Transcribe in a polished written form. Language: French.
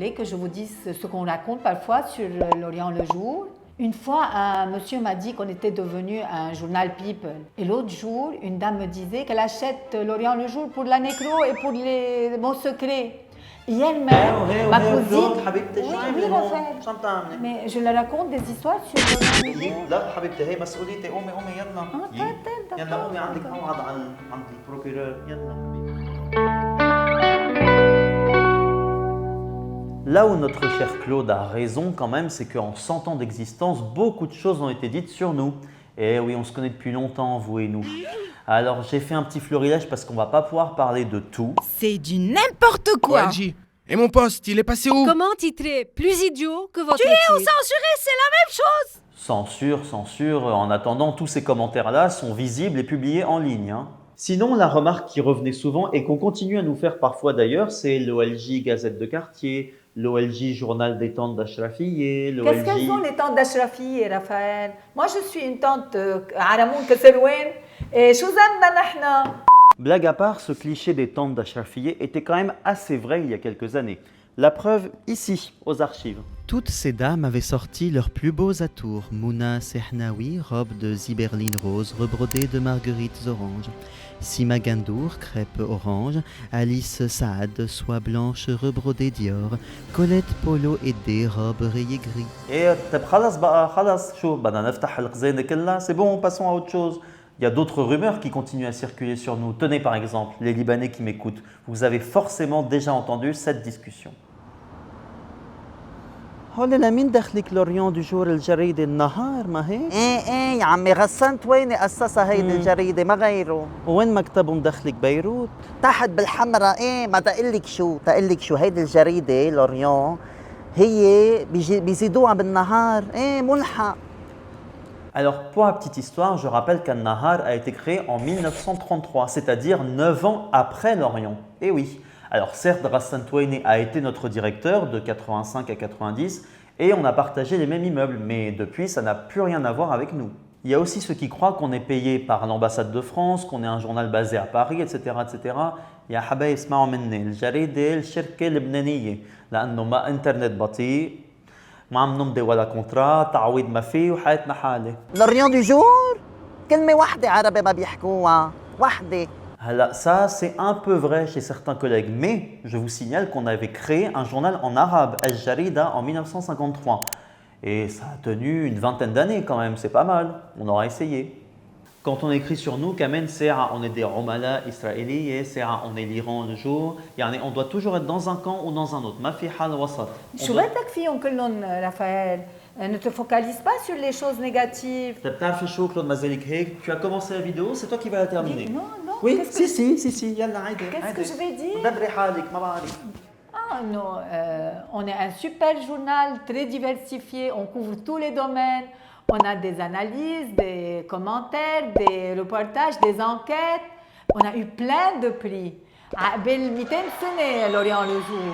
voulez que je vous dise ce qu'on raconte parfois sur l'Orient le jour? Une fois, un monsieur m'a dit qu'on était devenu un journal People. Et l'autre jour, une dame me disait qu'elle achète l'Orient le jour pour la nécro et pour les bons secrets. Et elle-même, ma cousine... Oui, Raphaël. Mais je leur raconte des histoires sur l'Orient le jour. لا حبيبتي هي مسؤوليتي قومي يلا طيب يلا قومي عندك موعد عند البروكيرور يلا حبيبتي. Là où notre cher Claude a raison quand même, c'est qu'en 100 ans d'existence, beaucoup de choses ont été dites sur nous. Et oui, on se connaît depuis longtemps, vous et nous. Alors j'ai fait un petit florilège parce qu'on va pas pouvoir parler de tout. C'est du n'importe quoi. OLJ. Et mon poste, il est passé où? Comment titrer? Plus idiot que votre Tuer ou titre. censurer, c'est la même chose. Censure, censure. En attendant, tous ces commentaires-là sont visibles et publiés en ligne. Hein. Sinon, la remarque qui revenait souvent et qu'on continue à nous faire parfois d'ailleurs, c'est l'OLJ Gazette de quartier, l'OLJ Journal des tantes d'Ashrafiyé, l'OLJ... Qu'est-ce qu'elles font les tantes d'Ashrafiyé, Raphaël? Moi, je suis une tante Aramoun Kesselwen. Et Chouzamna Nahna. Blague à part, ce cliché des tantes d'Ashrafiyé était quand même assez vrai il y a quelques années. La preuve ici, aux archives. Toutes ces dames avaient sorti leurs plus beaux atours. Mouna Sehnaoui, robe de ziberline rose rebrodée de marguerites oranges. Sima Gandour, crêpe orange. Alice Saad, soie blanche rebrodée Dior. Colette Polo Aidé, robe rayée gris. Et خلاص بقى خلاص شو بدنا نفتح القزينة كلها c'est bon, passons à autre chose. Il y a d'autres rumeurs qui continuent à circuler sur nous. Tenez par exemple, les Libanais qui m'écoutent, vous avez forcément déjà entendu cette discussion. هول لمين دخلك لوريون دو جور الجريدة النهار ما هيك؟ ايه يا عمي غسنت وين اسسها هيدي الجريده ما غيره. وين مكتبهم دخلك بيروت؟ تحت بالحمراء. ايه ما تقلك شو هيدي الجريده لوريون هي بيزيدوها بالنهار. ايه ملحق. Alors, pour la petite histoire, je rappelle qu'An-Nahar a été créé en 1933, c'est-à-dire 9 ans après l'Orient. Et oui. Alors certes, Rassan Touaini a été notre directeur de 85 à 90 et on a partagé les mêmes immeubles, mais depuis, ça n'a plus rien à voir avec nous. Il y a aussi ceux qui croient qu'on est payé par l'ambassade de France, qu'on est un journal basé à Paris, etc. etc. يا حبايب اسمعوا مني الجريدة الشركة لبنانية لأنه ما إنترنت بطيء ما عم نمضي ولا كونترا تعويض ما فيه وحياتنا حالة. لوريون دو جور كلمة واحدة عربي ما بيحكوها واحدة. Ça, c'est un peu vrai chez certains collègues, mais je vous signale qu'on avait créé un journal en arabe, Al-Jarida, en 1953. Et ça a tenu une vingtaine d'années quand même, c'est pas mal, on aura essayé. Quand on écrit sur nous, Kamen, on est des Romala israéliens, on est l'Iran le jour, on doit toujours être dans un camp ou dans un autre. Ma fi hal wasat. شو بدك فيهم كلهم رافائيل؟ Ne te focalise pas sur les choses négatives. بتعرفي شو كلود مازالك هيك؟ Tu as commencé la vidéo, c'est toi qui vas la terminer. Non, non. Oui, si, يلا عادي. Qu'est-ce que je vais dire? دبري حالك ما بعرف. Ah non, on est un super journal très diversifié, on couvre tous les domaines, on a des analyses, des commentaires, des reportages, des enquêtes, on a eu plein de prix. قبل 200 سنة l'Orient le jour.